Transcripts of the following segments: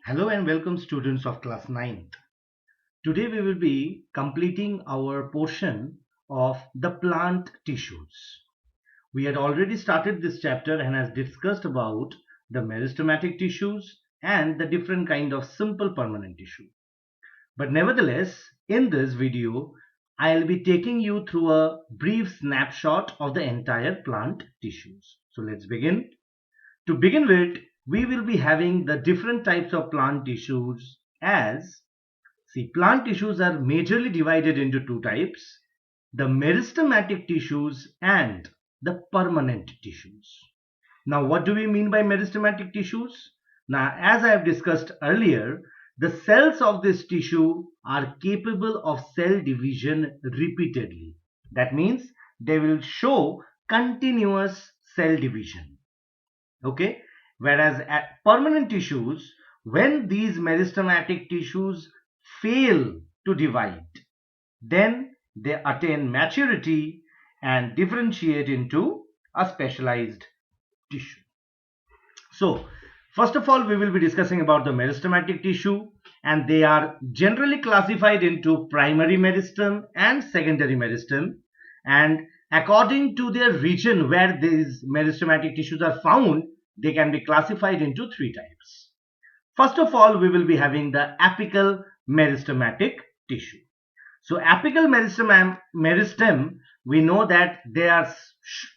Hello and welcome students of class 9th. Today we will be completing our portion of the plant tissues. We had already started this chapter and has discussed about the meristematic tissues and the different kind of simple permanent tissue. But nevertheless, in this video, I'll be taking you through a brief snapshot of the entire plant tissues. So let's begin. To begin with, we will be having the different types of plant tissues as, see, plant tissues are majorly divided into two types, the meristematic tissues and the permanent tissues. Now, what do we mean by meristematic tissues? Now, as I have discussed earlier, the cells of this tissue are capable of cell division repeatedly. That means they will show continuous cell division. Okay, whereas at permanent tissues, when these meristematic tissues fail to divide, then they attain maturity and differentiate into a specialized tissue. So first of all, we will be discussing about the meristematic tissue, and they are generally classified into primary meristem and secondary meristem, and according to their region where these meristematic tissues are found, they can be classified into three types. First of all, we will be having the apical meristematic tissue. So apical meristem, we know that they are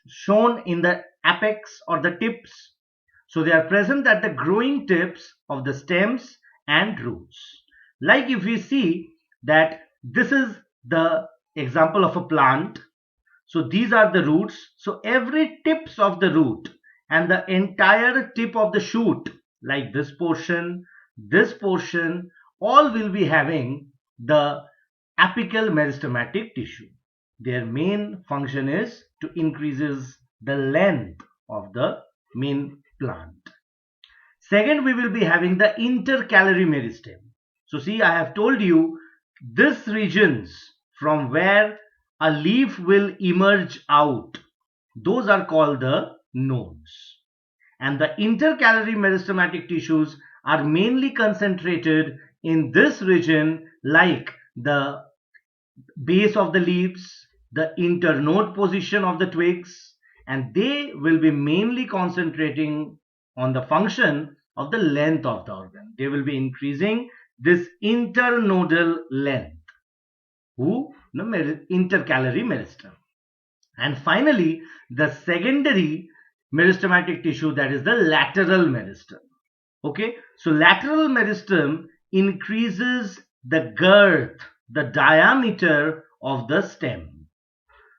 shown in the apex or the tips. So they are present at the growing tips of the stems and roots. Like if we see that this is the example of a plant. So these are the roots. So every tips of the root and the entire tip of the shoot, like this portion, all will be having the apical meristematic tissue. Their main function is to increases the length of the main plant. Second, we will be having the intercalary meristem. So see, I have told you this regions from where a leaf will emerge out, those are called the nodes. And the intercalary meristematic tissues are mainly concentrated in this region, like the base of the leaves, the internode position of the twigs, and they will be mainly concentrating on the function of the length of the organ. They will be increasing this internodal length, intercalary meristem. And finally, the secondary meristematic tissue, that is the lateral meristem. Okay, so lateral meristem increases the girth, the diameter of the stem.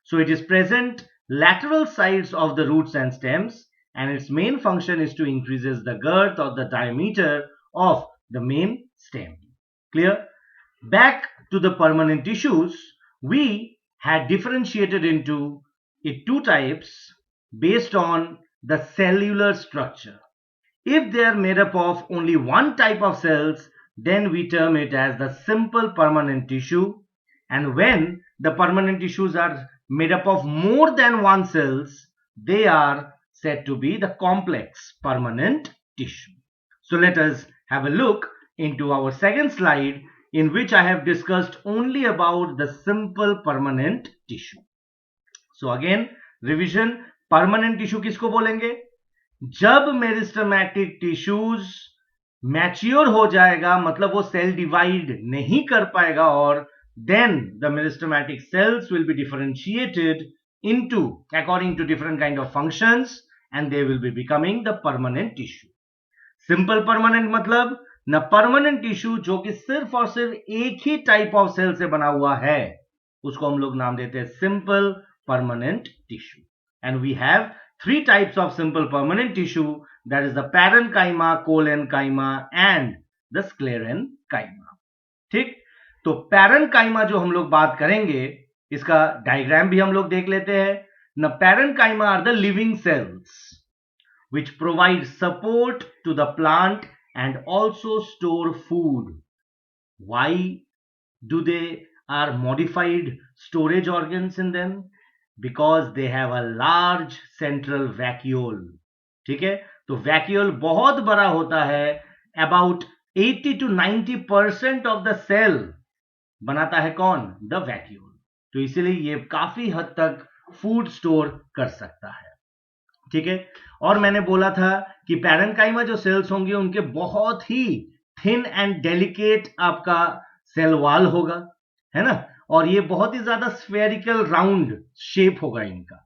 So it is present lateral sides of the roots and stems, and its main function is to increases the girth or the diameter of the main stem. Clear? Back to the permanent tissues, we had differentiated into two types based on the cellular structure. If they are made up of only one type of cells, then we term it as the simple permanent tissue. And when the permanent tissues are made up of more than one cells, they are said to be the complex permanent tissue. So let us have a look into our second slide, in which I have discussed only about the simple permanent tissue. So again, revision, permanent tissue किसको बोलेंगे? जब meristematic tissues mature हो जाएगा, मतलब वो cell divide नहीं कर पाएगा, और then the meristematic cells will be differentiated into according to different kind of functions, and they will be becoming the permanent tissue. Simple permanent मतलब न परमानेंट टिश्यू जो कि सिर्फ और सिर्फ एक ही टाइप ऑफ सेल से बना हुआ है, उसको हम लोग नाम देते हैं simple permanent tissue. And we have three types of simple permanent tissue, that is the parenchyma, collenchyma and the sclerenchyma. ठीक, तो parenchyma जो हम लोग बात करेंगे, इसका डायग्राम भी हम लोग देख लेते हैं. Now parenchyma are the living cells which provide support to the plant and also store food. Why do they are modified storage organs in them? Because they have a large central vacuole. ठीक है, तो vacuole बहुत बड़ा होता है, about 80 to 90% of the cell बनाता है कौन? The vacuole. तो इसीलिए ये काफी हद तक फूड स्टोर कर सकता है, ठीक है। और मैंने बोला था कि पैरेन्काइमा जो सेल्स होंगे उनके बहुत ही थिन एंड डेलिकेट आपका सेल वॉल होगा, है ना, और ये बहुत ही ज्यादा स्फेरिकल राउंड शेप होगा इनका,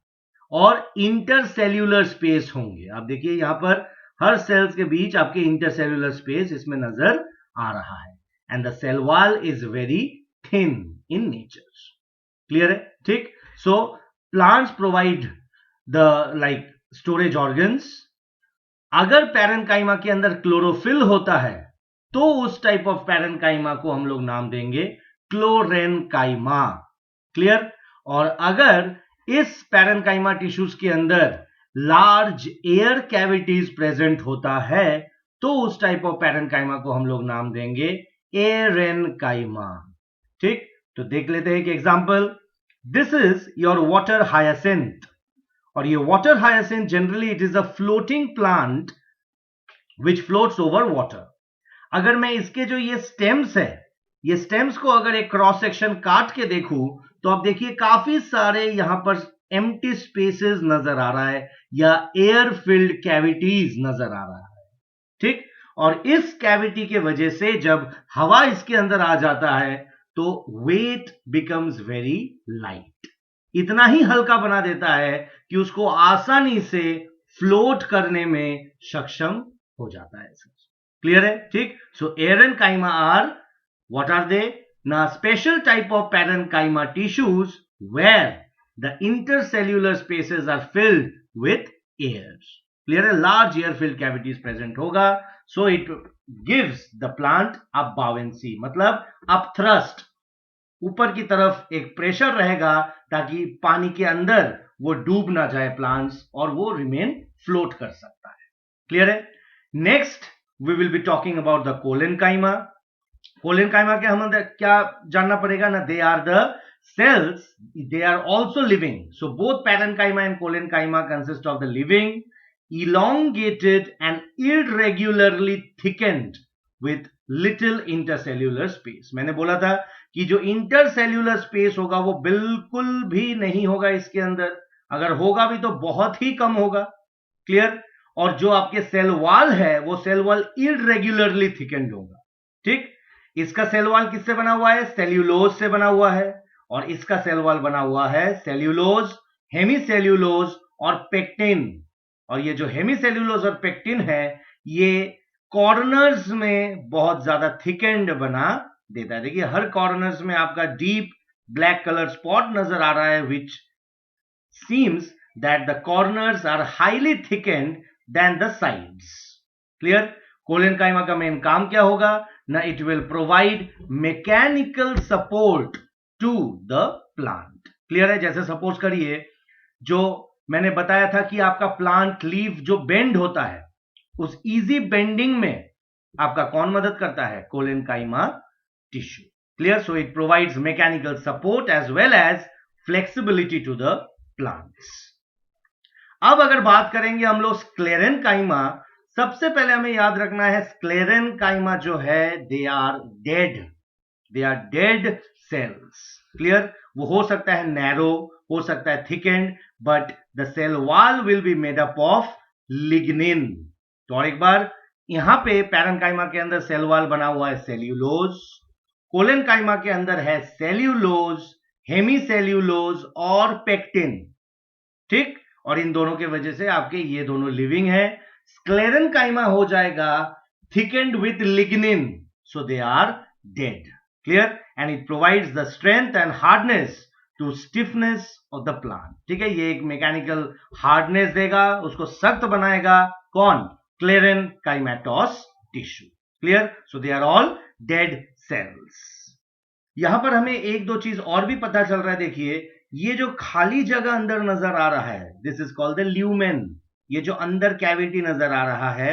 और इंटरसेल्यूलर स्पेस होंगे। आप देखिए यहां पर हर सेल्स के बीच आपके इंटरसेल्यूलर स्पेस इसमें नजर आ रहा है, and the cell wall is very thin in nature. Clear है? ठीक। So plants provide the like storage organs. अगर पैरेन्काइमा के अंदर क्लोरोफिल होता है तो उस टाइप ऑफ पैरेन्काइमा को हम लोग नाम देंगे क्लोरेन्काइमा। क्लियर? और अगर इस पैरेन्काइमा टिश्यूज के अंदर लार्ज एयर कैविटीज प्रेजेंट होता है तो उस टाइप ऑफ पैरेन्काइमा को हम लोग नाम देंगे एरेन्काइमा। ठीक। तो देख लेते हैं एक example. This is your water hyacinth, और ये water hyacinth generally it is a floating plant which floats over water. अगर मैं इसके जो ये स्टेम्स है, ये स्टेम्स को अगर एक क्रॉस सेक्शन काट के देखूं तो आप देखिए काफी सारे यहां पर एम्प्टी स्पेसेस नजर आ रहा है या एयर फिल्ड कैविटीज नजर आ रहा है। ठीक। और इस कैविटी के वजह से जब हवा इसके अंदर आ जाता है तो वेट बिकम्स वेरी लाइट। इतना ही हल्का बना देता है कि उसको आसानी से फ्लोट करने में सक्षम हो जाता है। क्लियर है? ठीक। So aerenchyma are what are they? ना special type of parenchyma tissues where the intercellular spaces are filled with air. Clear है? Large air filled cavities present होगा, so it gives the plant up buoyancy, मतलब upthrust, ऊपर की तरफ एक pressure रहेगा ताकि पानी के अंदर वो डूब ना जाए प्लांट्स, और वो रिमेन फ्लोट कर सकता है। क्लियर है? Next we will be talking about the collenchyma. Collenchyma के हम क्या जानना पड़ेगा ना? They are the cells, they are also living. So both parenchyma and collenchyma consist of the living, elongated and irregularly thickened with little intercellular space. मैंने बोला था कि जो इंटरसेल्यूलर स्पेस होगा वो बिल्कुल भी नहीं होगा इसके अंदर, अगर होगा भी तो बहुत ही कम होगा। क्लियर? और जो आपके सेल वॉल है वो सेल वॉल इरेग्युलरली थिकेंड होगा। ठीक। इसका सेल वॉल किससे बना हुआ है? सेल्यूलोज से बना हुआ है, और इसका सेल वॉल बना हुआ है सेल्यूलोज, हेमीसेल्यूलोज और पेक्टिन। और ये जो हेमीसेल्यूलोज और पेक्टिन है ये कॉर्नर्स में बहुत ज्यादा थिकेंड बना देता है। देखिए हर कॉर्नर्स में आपका डीप ब्लैक कलर स्पॉट नजर आ रहा है, which seems that the corners are highly thickened than the sides. Clear? Collenchyma का मेन काम क्या होगा ना? It will provide mechanical support to the plant. Clear है? जैसे सपोज करिए जो मैंने बताया था कि आपका प्लांट लीफ जो बेंड होता है उस इजी बेंडिंग में आपका कौन मदद करता है? Collenchyma tissue. Clear? So it provides mechanical support as well as flexibility to the plants. अब अगर बात करेंगे हम लोग स्क्लेरेनकाइमा, सबसे पहले हमें याद रखना है स्क्लेरेनकाइमा जो है they are dead cells. Clear? वो हो सकता है नैरो, हो सकता है thickened, but the cell wall will be made up of lignin. तो और एक बार यहां पे पैरेन्काइमा के अंदर सेल वॉल बना हुआ है सेल्यूलोज, कोलेनकाइमा के अंदर है सेल्यूलोज, हेमीसेल्यूलोज और पेक्टिन। ठीक। और इन दोनों के वजह से आपके ये दोनों लिविंग है। स्क्लेरेनकाइमा हो जाएगा thickened with lignin, so they are dead. Clear? And it provides the strength and hardness to stiffness of the plant. ठीक है? ये एक मैकेनिकल हार्डनेस देगा, उसको सख्त बनाएगा। कौन? Sclerenchymatous tissue. Clear? So they are all dead cells. यहां पर हमें एक दो चीज और भी पता चल रहा है। देखिए ये जो खाली जगह अंदर नजर आ रहा है, this is called the lumen. ये जो अंदर कैविटी नजर आ रहा है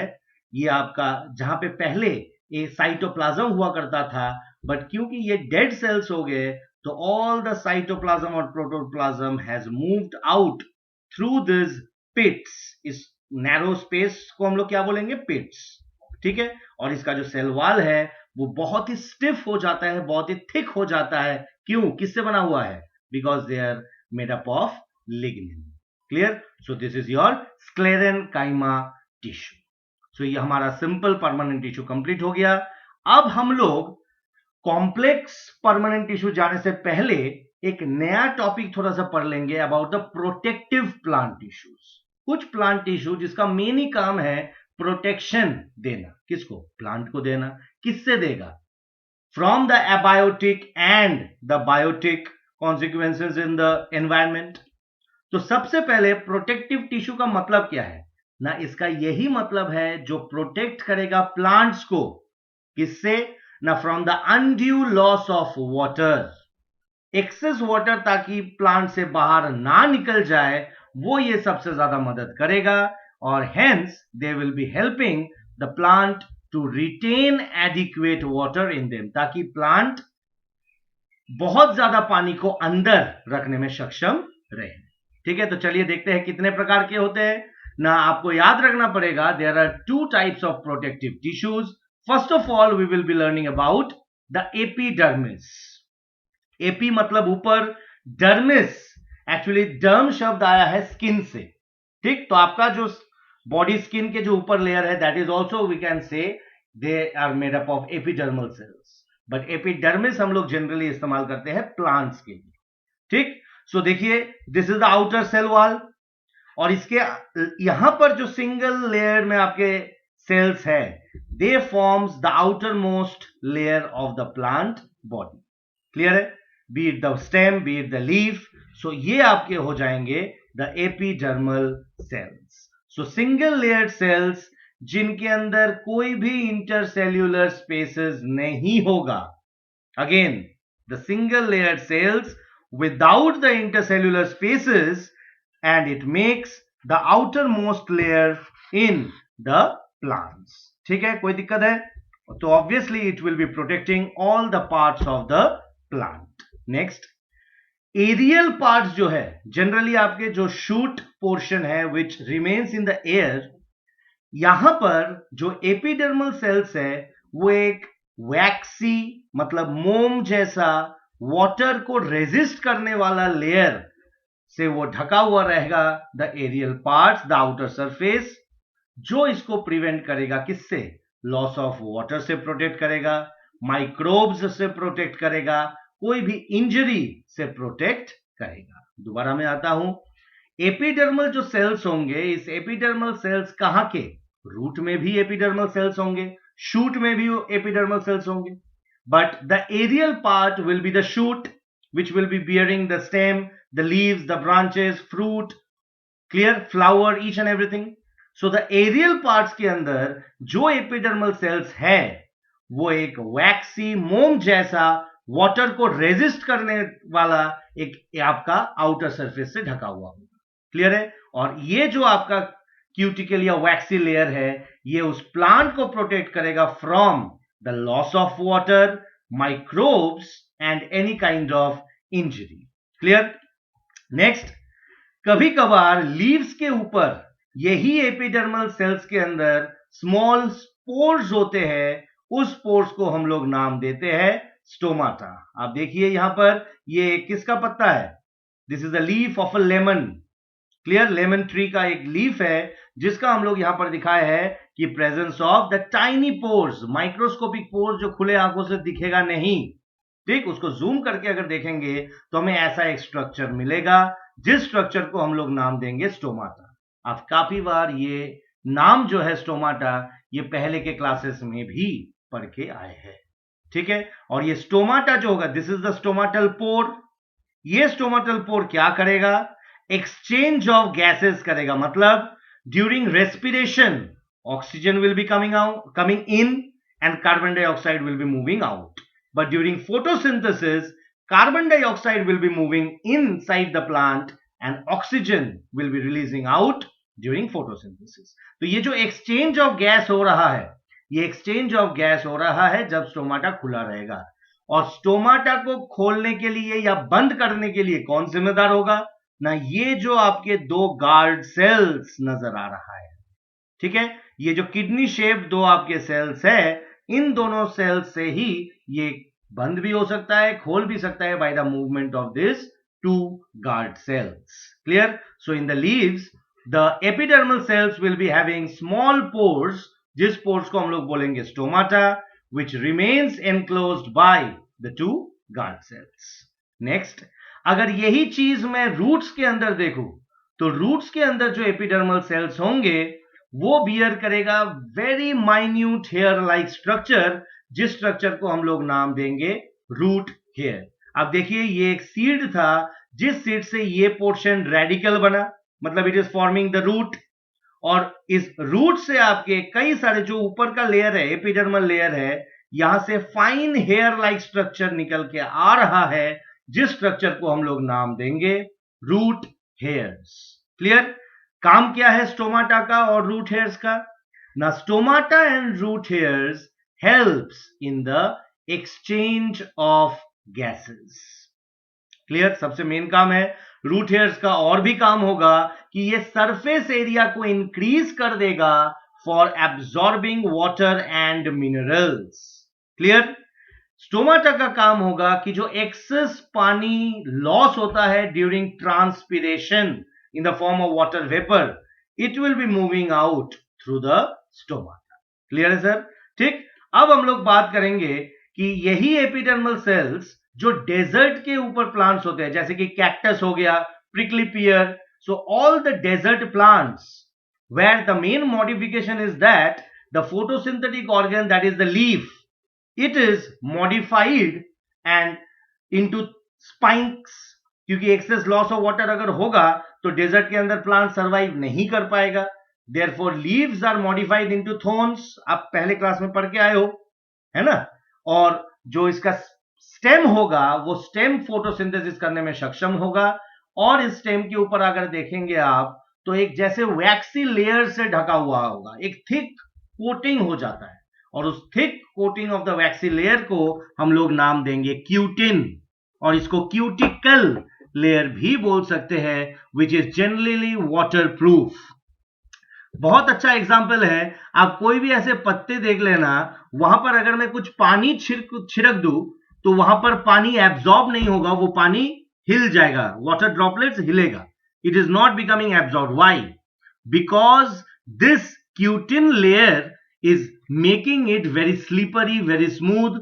ये आपका जहां पे पहले ये साइटोप्लाज्म हुआ करता था, बट क्योंकि ये डेड सेल्स हो गए तो ऑल द साइटोप्लाज्म और protoplasm has moved out through this pits. इस नैरो स्पेस को हम लोग क्या बोलेंगे? पिट्स। ठीक है, और इसका जो सेल वॉल है वो बहुत ही स्टिफ हो जाता है, बहुत ही थिक हो जाता है। क्यों? किससे बना हुआ है? Because they are made up of lignin. Clear? So this is your sclerenchyma tissue. सो ये हमारा सिंपल परमानेंट टिश्यू कंप्लीट हो गया। अब हम लोग कॉम्प्लेक्स परमानेंट टिश्यू जाने से पहले एक नया टॉपिक थोड़ा सा पढ़ लेंगे about the protective plant tissues. कुछ प्लांट टिश्यू जिसका मेन ही काम है प्रोटेक्शन देना। किसको? प्लांट को देना। किससे देगा? From the abiotic and the biotic consequences in the environment. तो सबसे पहले प्रोटेक्टिव टिश्यू का मतलब क्या है ना? इसका यही मतलब है जो प्रोटेक्ट करेगा प्लांट्स को। किससे? ना? From the undue loss of water, excess water ताकि प्लांट से बाहर ना निकल जाए, वो ये सबसे ज्यादा मदद करेगा। और hence they will be helping the plant to retain adequate water in them, ताकि प्लांट बहुत ज्यादा पानी को अंदर रखने में सक्षम रहे। ठीक है, तो चलिए देखते हैं कितने प्रकार के होते हैं ना। आपको याद रखना पड़ेगा, there are two types of protective tissues. First of all we will be learning about the epidermis. Epi मतलब ऊपर, डर्मिस एक्चुअली डर्म शब्द आया है स्किन से। ठीक, तो आपका जो बॉडी स्किन के जो ऊपर लेयर है, that is also we can say they are made up of epidermal cells, but epidermis हम लोग जनरली इस्तेमाल करते हैं प्लांट्स के लिए। ठीक, सो देखिए, this is the outer cell wall, और इसके यहां पर जो सिंगल लेयर में आपके सेल्स है, they forms the outer most layer of the plant body. Clear है? Be it the stem, be it the leaf, so ये आपके हो जाएंगे the epidermal cells. So single layered cells जिनके अंदर कोई भी इंटरसेल्यूलर स्पेसेस नहीं होगा। Again, the single layered cells without the intercellular spaces, and it makes the outermost layer in the plants. ठीक है, कोई दिक्कत है? तो obviously it will be protecting all the parts of the plant. Next, aerial parts जो है, generally आपके जो shoot portion है which remains in the air, यहां पर जो एपिडर्मल सेल्स है वो एक वैक्सी मतलब मोम जैसा वाटर को रेजिस्ट करने वाला लेयर से वो ढका हुआ रहेगा, the aerial parts, the outer surface, जो इसको प्रिवेंट करेगा। किससे? लॉस ऑफ वाटर से प्रोटेक्ट करेगा, माइक्रोब्स से प्रोटेक्ट करेगा, कोई भी इंजरी से प्रोटेक्ट करेगा। दोबारा मैं आता हूं, एपिडर्मल जो सेल्स होंगे, इस एपिडर्मल सेल्स कहां के? रूट में भी एपिडर्मल सेल्स होंगे, शूट में भी एपिडर्मल सेल्स होंगे, but the aerial part will be the shoot which will be bearing the stem, the leaves, the branches, fruit, clear, flower, each and everything. So the aerial parts के अंदर जो epidermal cells है वो एक वैक्सी मोम जैसा water को resist करने वाला एक आपका आउटर सरफेस से ढका हुआ होगा। क्लियर है? और ये जो आपका क्यूटिकल या वैक्सी लेयर है, ये उस प्लांट को प्रोटेक्ट करेगा from the loss of water, microbes and any kind of injury. Clear? Next, कभी कभार लीव्स के ऊपर यही एपिडर्मल सेल्स के अंदर स्मॉल स्पोर्स होते हैं, उस स्पोर्स को हम लोग नाम देते हैं स्टोमाटा। आप देखिए यहां पर ये किसका पत्ता है? This is the leaf of a lemon. Clear? Lemon tree का एक लीफ है जिसका हम लोग यहां पर दिखाया है कि presence of the tiny pores, microscopic pores जो खुले आंखों से दिखेगा नहीं। ठीक, उसको जूम करके अगर देखेंगे तो हमें ऐसा एक स्ट्रक्चर मिलेगा जिस स्ट्रक्चर को हम लोग नाम देंगे स्टोमाटा। अब काफी बार ये नाम जो है स्टोमाटा, ये पहले के क्लासेस में भी पढ़ के आए हैं। ठीक है, और ये स्टोमाटा जो होगा, दिस इज द स्टोमाटल पोर। ये स्टोमाटल पोर क्या करेगा? एक्सचेंज ऑफ गैसेस करेगा। मतलब during respiration oxygen will be coming in and carbon dioxide will be moving out, but during photosynthesis carbon dioxide will be moving inside the plant and oxygen will be releasing out during photosynthesis. तो ये जो exchange of gas हो रहा है, ये exchange of gas हो रहा है जब स्टोमाटा खुला रहेगा। और स्टोमाटा को खोलने के लिए या बंद करने के लिए कौन जिम्मेदार होगा? ना, ये जो आपके दो गार्ड सेल्स नजर आ रहा है, ठीक है, ये जो किडनी शेप दो आपके सेल्स है, इन दोनों सेल्स से ही ये बंद भी हो सकता है, खोल भी सकता है by the movement of this two guard cells. Clear? So in the leaves the epidermal cells will be having small pores, जिस पोर्स को हम लोग बोलेंगे stomata, which remains enclosed by the two guard cells. Next, अगर यही चीज मैं roots के अंदर देखूं, तो रूट्स के अंदर जो एपिडर्मल सेल्स होंगे वो बियर करेगा very minute hair like structure, जिस स्ट्रक्चर को हम लोग नाम देंगे रूट हेयर. अब देखिए, ये एक सीड था, जिस सीड से ये पोर्शन रेडिकल बना, मतलब it is forming the root, और इस रूट से आपके कई सारे जो ऊपर का लेयर है, एपिडर्मल लेयर है, यहां से फाइन हेयर लाइक स्ट्रक्चर निकल के आ रहा है, जिस स्ट्रक्चर को हम लोग नाम देंगे रूट हेयर्स. क्लियर? काम क्या है स्टोमाटा का और रूट हेयर्स का? ना stomata and root hairs helps in the exchange of gases. Clear? सबसे मेन काम है. रूट हेयर्स का और भी काम होगा कि ये सरफेस एरिया को इंक्रीज कर देगा for absorbing water and minerals. Clear? Stomata का काम होगा कि जो एक्सेस पानी लॉस होता है during transpiration in the form of water vapour, it will be moving out through the stomata. Clear है सर? ठीक. अब हम लोग बात करेंगे कि यही एपिडर्मल सेल्स जो डेजर्ट के ऊपर प्लांट्स होते हैं, जैसे कि कैक्टस हो गया, prickly pear, so all the desert plants where the main modification is that the photosynthetic organ, that is the leaf, it is modified and into spikes, क्योंकि एक्सेस लॉस ऑफ वाटर अगर होगा तो desert के अंदर plant survive नहीं कर पाएगा. Therefore leaves are modified into thorns. आप पहले क्लास में पढ़ के आए हो, है ना? और जो इसका स्टेम होगा वो स्टेम फोटोसिंथेसिस करने में सक्षम होगा, और इस स्टेम के ऊपर अगर देखेंगे आप तो एक जैसे वैक्सी लेयर से ढका हुआ होगा, एक थिक कोटिंग हो जाता है, और उस thick coating of the waxy layer को हम लोग नाम देंगे क्यूटिन, और इसको क्यूटिकल लेयर भी बोल सकते हैं, which is generally water proof. बहुत अच्छा एग्जाम्पल है. आप कोई भी ऐसे पत्ते देख लेना, वहां पर अगर मैं कुछ पानी छिड़क दूं तो वहां पर पानी एब्जॉर्ब नहीं होगा, वो पानी हिल जाएगा, वाटर ड्रॉपलेट्स हिलेगा. It is not becoming absorb. Why? Because this cutin layer is making it very slippery, very smooth,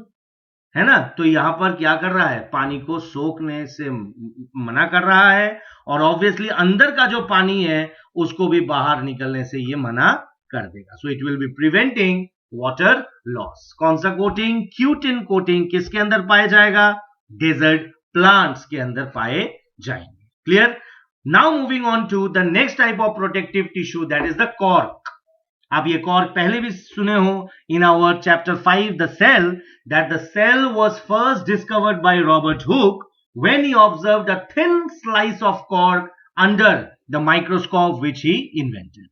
है ना? तो यहां पर क्या कर रहा है? पानी को सोखने से मना कर रहा है, और ऑब्वियसली अंदर का जो पानी है उसको भी बाहर निकलने से ये मना कर देगा. So it will be preventing water loss. कौन सा कोटिंग? Cutin coating. किसके अंदर पाया जाएगा? डेजर्ट प्लांट्स के अंदर पाए जाएंगे. Clear? Now moving on to the next type of protective tissue, that is the cork. आप ये कॉर्क पहले भी सुने हो in our chapter 5, the cell, that the cell was first discovered by Robert Hooke when he observed a thin slice of cork under the microscope which he invented.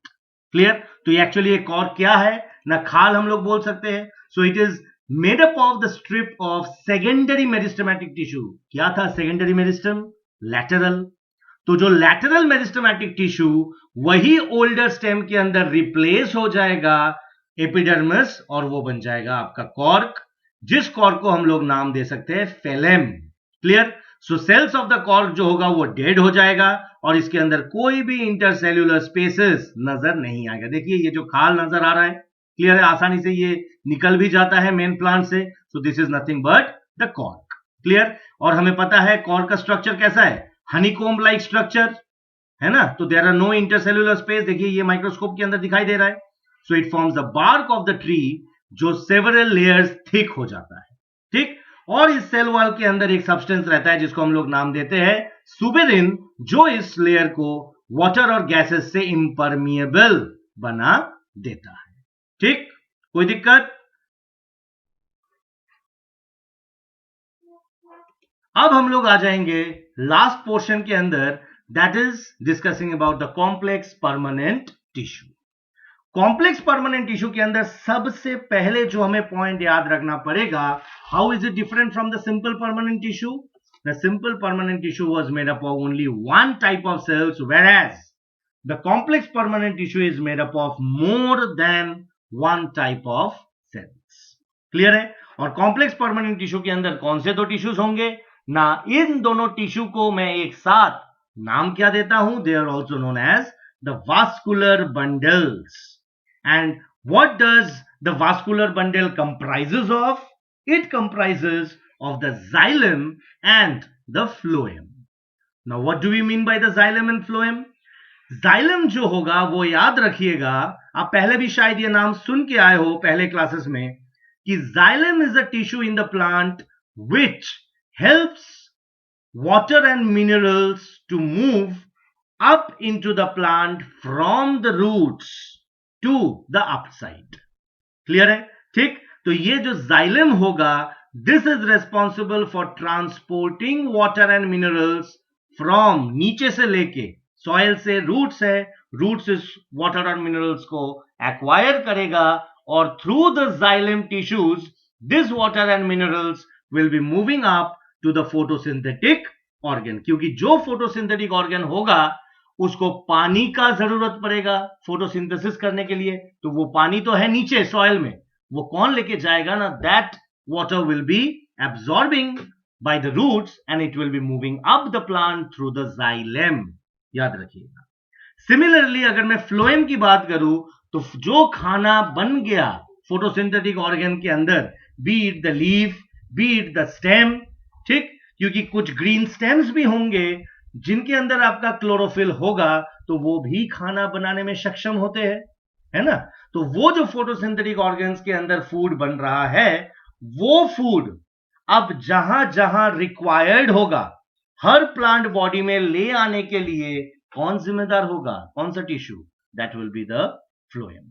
Clear? तो ये actually एक cork क्या है ना, खाल हम लोग बोल सकते हैं. So it is made up of the strip of secondary meristematic tissue. क्या था सेकेंडरी मेरिस्टम? लैटरल. तो जो लैटरल मेरिस्टेमेटिक टिश्यू, वही ओल्डर स्टेम के अंदर रिप्लेस हो जाएगा एपिडर्मिस, और वो बन जाएगा आपका कॉर्क, जिस कॉर्क को हम लोग नाम दे सकते हैं phellem. Clear? So cells of the cork जो होगा वो डेड हो जाएगा, और इसके अंदर कोई भी इंटरसेल्यूलर स्पेसेस नजर नहीं आएगा. देखिए ये जो खाल नजर आ रहा है, क्लियर है? आसानी से ये निकल भी जाता है मेन प्लांट से. सो this is nothing but the cork. Clear? और हमें पता है कॉर्क का स्ट्रक्चर कैसा है? हनीकॉम्ब लाइक स्ट्रक्चर, है ना? तो there are no intercellular space. देखिए ये माइक्रोस्कोप के अंदर दिखाई दे रहा है. So it forms the bark of the tree, जो सेवरल लेयर्स थिक हो जाता है. ठीक? और इस सेल वॉल के अंदर एक सब्सटेंस रहता है जिसको हम लोग नाम देते हैं सुबेरिन, जो इस लेयर को वाटर और गैसेस से इम्परमिएबल बना देता है. ठीक? कोई दिक्कत? अब हम लोग आ जाएंगे लास्ट पोर्शन के अंदर, that is discussing about the complex permanent tissue. Complex permanent tissue के अंदर सबसे पहले जो हमें पॉइंट याद रखना पड़ेगा, how is it different from the simple permanent tissue? The simple permanent tissue was made up of only one type of cells, whereas the complex permanent tissue is made up of more than one type of cells. Clear है? और complex permanent tissue के अंदर कौन से दो tissues होंगे ना, इन दोनों टिश्यू को मैं एक साथ नाम क्या देता हूं, they are also known as the vascular bundles. And what does the vascular bundle comprises of? It comprises of the xylem and the phloem. Now what do we mean by the xylem and phloem? Xylem जो होगा वो याद रखिएगा, आप पहले भी शायद ये नाम सुन के आए हो पहले क्लासेस में, कि xylem is a tissue in the plant which helps water and minerals to move up into the plant from the roots to the upside. Clear है? ठीक, तो ये जो xylem होगा, this is responsible for transporting water and minerals from नीचे से लेके, soil से roots है, roots इस water और minerals को acquire करेगा, और through the xylem tissues this water and minerals will be moving up to the photosynthetic organ. क्योंकि जो photosynthetic organ होगा उसको पानी का जरूरत पड़ेगा फोटोसिंथेसिस करने के लिए, तो वो पानी तो है नीचे सॉइल में, वो कौन लेके जाएगा ना, that water will be absorbing by the roots and it will be moving up the plant through the xylem. याद रखिएगा. Similarly अगर मैं phloem की बात करूं तो जो खाना बन गया फोटोसिंथेटिक ऑर्गन के अंदर, be it the leaf, be it the stem, ठीक, क्योंकि कुछ ग्रीन स्टेम्स भी होंगे जिनके अंदर आपका क्लोरोफिल होगा, तो वो भी खाना बनाने में सक्षम होते हैं, है ना. तो वो जो फोटोसिंथेटिक ऑर्गन्स के अंदर फूड बन रहा है, वो फूड अब जहां जहां रिक्वायर्ड होगा हर प्लांट बॉडी में ले आने के लिए कौन जिम्मेदार होगा, कौन सा tissue, that will be the phloem.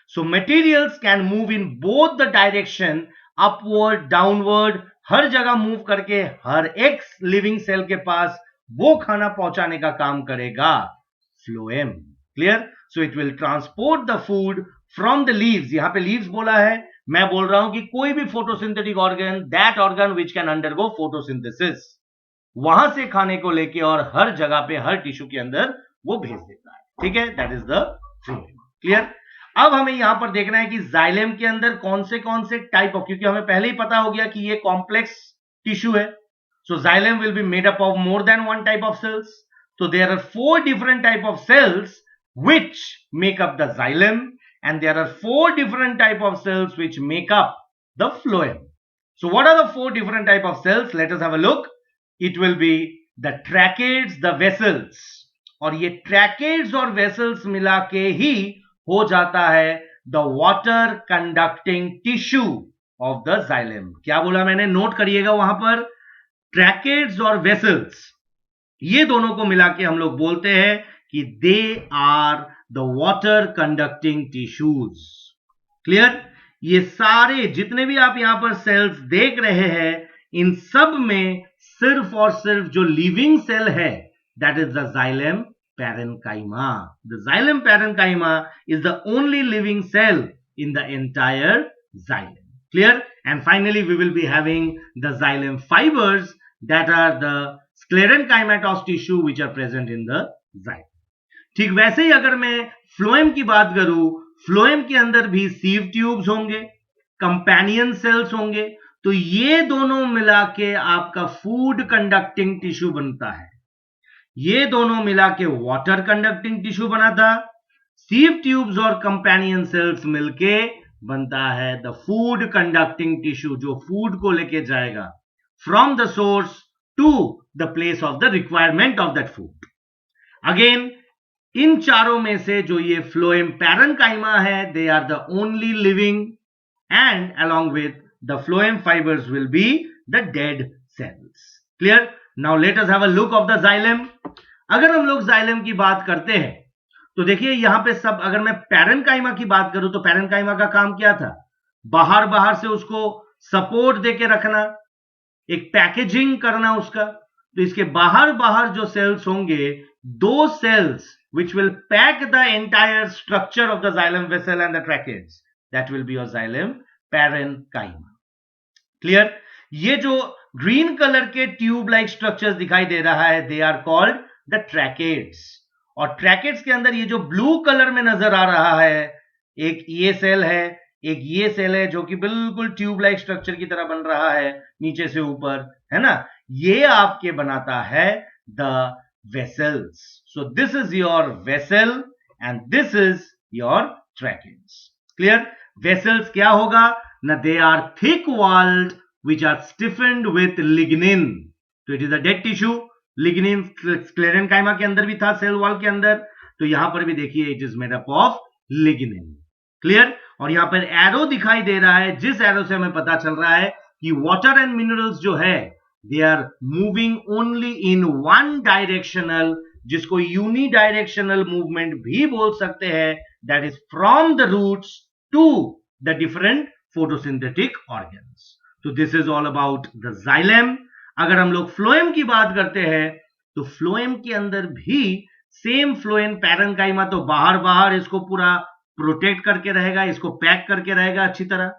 So materials can move in both the direction, upward downward, हर जगह मूव करके हर एक लिविंग सेल के पास वो खाना पहुंचाने का काम करेगा phloem. Clear? So it will transport the food from the leaves. यहां पे लीव्स बोला है, मैं बोल रहा हूं कि कोई भी photosynthetic organ, that organ which can undergo photosynthesis, वहां से खाने को लेके और हर जगह पे हर टिश्यू के अंदर वो भेज देता है. ठीक है, that is the phloem. Clear? अब हमें यहां पर देखना है कि जाइलेम के अंदर कौन से टाइप ऑफ, क्योंकि हमें पहले ही पता हो गया कि ये कॉम्प्लेक्स टिश्यू है, so xylem will be made up of more than one type of cells. So there are 4 different type of cells which make up the xylem, and there are 4 different type of cells which make up the phloem. So what are the 4 different type of cells? Let us have a look. It will be the tracheids, the vessels, और ये tracheids और vessels मिला के ही हो जाता है the water conducting tissue of the xylem. क्या बोला मैंने, नोट करिएगा वहां पर, tracheids और vessels, ये दोनों को मिला के हम लोग बोलते हैं कि they are the water conducting tissues. Clear? ये सारे जितने भी आप यहां पर सेल्स देख रहे हैं, इन सब में सिर्फ और सिर्फ जो लिविंग सेल है, that is the xylem parenchyma. The xylem parenchyma is the only living cell in the entire xylem. Clear? And finally we will be having the xylem fibres that are the sclerenchymatous tissue which are present in the xylem. ठीक वैसे ही अगर मैं phloem की बात करूं, phloem के अंदर भी सीव ट्यूब्स होंगे, कंपेनियन सेल्स होंगे, तो ये दोनों मिला के आपका फूड कंडक्टिंग टिश्यू बनता है. ये दोनों मिला के वाटर कंडक्टिंग टिश्यू बना था. सीव ट्यूब्स और कंपेनियन सेल्स मिलके बनता है द फूड कंडक्टिंग टिश्यू, जो फूड को लेके जाएगा from the source to the place of the requirement of that food. Again, इन चारों में से जो ये phloem parenchyma है, they are the only living, and along with the phloem fibers will be the dead cells. Clear? Now let us have a look of the xylem. अगर हम लोग xylem की बात करते हैं तो देखिए यहां पे सब, अगर मैं parenchyma की बात करूं तो parenchyma का काम क्या था, बाहर से उसको सपोर्ट देके रखना, एक पैकेजिंग करना उसका. तो इसके बाहर जो सेल्स होंगे, दो sales which will pack the entire structure of the xylem vessel and the tracheids, that will be your xylem parenchyma. Clear? ये जो ग्रीन कलर के ट्यूब लाइक स्ट्रक्चर्स दिखाई दे रहा है, they are called the tracheids, और tracheids के अंदर ये जो ब्लू कलर में नजर आ रहा है, एक ये सेल है, एक ये सेल है जो कि बिल्कुल ट्यूब लाइक स्ट्रक्चर की तरह बन रहा है नीचे से ऊपर, है ना, ये आपके बनाता है the vessels. So this is your vessel and this is your tracheids. Clear? Vessels क्या होगा ना, they are thick walled which are stiffened with lignin. तो it is a dead tissue. Lignin sclerenchyma के अंदर भी था, सेल वॉल के अंदर, तो यहां पर भी देखिए it is made up of lignin. Clear? और यहां पर एरो दिखाई दे रहा है, जिस एरो से हमें पता चल रहा है कि वाटर एंड मिनरल्स जो है they are moving only in one directional, जिसको यूनिडायरेक्शनल मूवमेंट भी बोल सकते हैं, that is from the roots to the different photosynthetic organs. तो this is all about the xylem. अगर हम लोग फ्लोएम की बात करते हैं तो फ्लोएम के अंदर भी सेम फ्लोएम पैरेन्काइमा तो बाहर बाहर इसको पूरा प्रोटेक्ट करके रहेगा, इसको पैक करके रहेगा अच्छी तरह,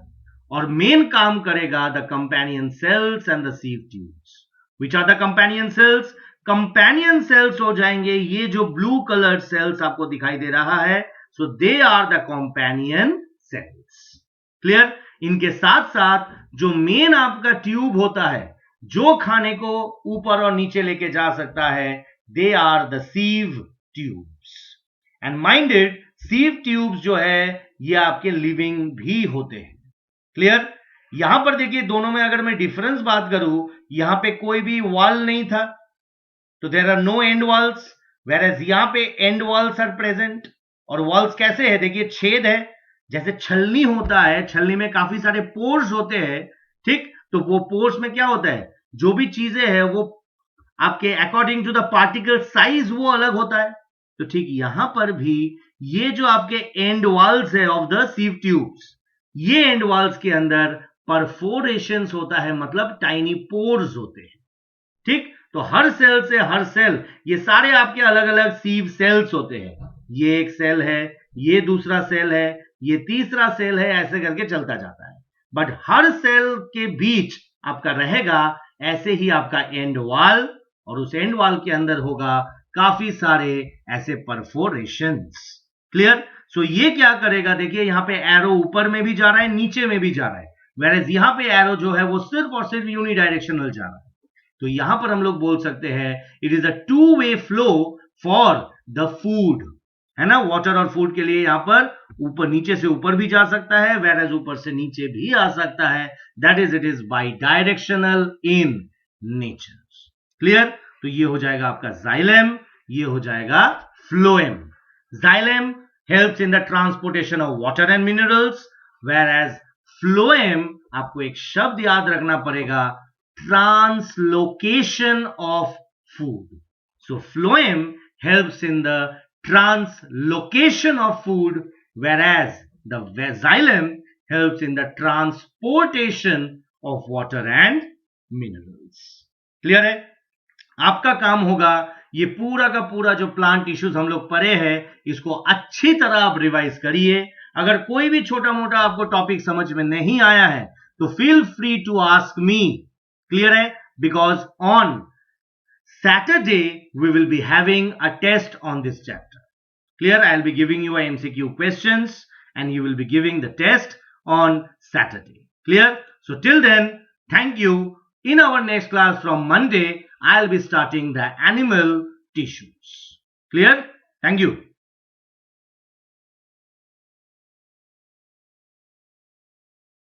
और मेन काम करेगा the companion cells and the sieve tubes. Which are the companion cells? Companion cells हो जाएंगे ये जो ब्लू कलर सेल्स आपको दिखाई दे रहा है. So they are the companion cells. Clear? इनके साथ साथ जो मेन आपका ट्यूब होता है जो खाने को ऊपर और नीचे लेके जा सकता है, they are the sieve tubes. And minded, sieve tubes जो है ये आपके लिविंग भी होते हैं. क्लियर? यहां पर देखिए दोनों में अगर मैं डिफरेंस बात करूं, यहां पे कोई भी वॉल नहीं था, तो there are no end walls, whereas यहां पे एंड वॉल्स आर प्रेजेंट. और वॉल्स कैसे है? देखिए छेद है, जैसे छलनी होता है, छलनी में काफी सारे पोर्स होते हैं, ठीक? तो वो पोर्स में क्या होता है, जो भी चीजें हैं वो आपके according to the particle size वो अलग होता है. तो ठीक यहां पर भी ये जो आपके एंड वॉल्स है ऑफ द सीव ट्यूब्स, ये एंड वॉल्स के अंदर परफोरेशंस होता है, मतलब टाइनी पोर्स होते हैं. ठीक? तो हर सेल से हर सेल, ये सारे आपके अलग अलग सीव सेल्स होते हैं. ये एक सेल है, ये दूसरा सेल है, ये तीसरा सेल है, ऐसे करके चलता जाता है. बट हर सेल के बीच आपका रहेगा ऐसे ही आपका एंड वॉल, और उस एंड वॉल के अंदर होगा काफी सारे ऐसे परफोरेशंस. क्लियर? सो ये क्या करेगा, देखिए यहां पे एरो ऊपर में भी जा रहा है, नीचे में भी जा रहा है, वेयर यहां पे एरो जो है वो सिर्फ और सिर्फ यूनिडायरेक्शनल जा रहा है. तो यहां पर हम लोग बोल सकते हैं it is a two way flow for the food, है ना. वाटर और फूड के लिए यहां पर ऊपर नीचे से ऊपर भी जा सकता है, वेयर ऊपर से नीचे भी आ सकता है. That is it is bidirectional in nature. Clear? तो ये हो जाएगा आपका जाइलम, ये हो जाएगा phloem. Xylem helps in the transportation of water and minerals, whereas phloem आपको एक शब्द याद रखना पड़ेगा, translocation of food. So phloem helps in the translocation of food, whereas the xylem helps in the transportation of water and minerals. Clear है? आपका काम होगा ये पूरा का पूरा जो प्लांट टिश्यूज हम लोग पढ़े हैं इसको अच्छी तरह आप रिवाइज करिए. अगर कोई भी छोटा मोटा आपको टॉपिक समझ में नहीं आया है तो feel free to ask me. Clear hai? Because on Saturday we will be having a test on this chapter. Clear? I'll be giving you a MCQ questions and you will be giving the test on Saturday. Clear? So till then, thank you. In our next class from Monday, I'll be starting the animal tissues. Clear? Thank you.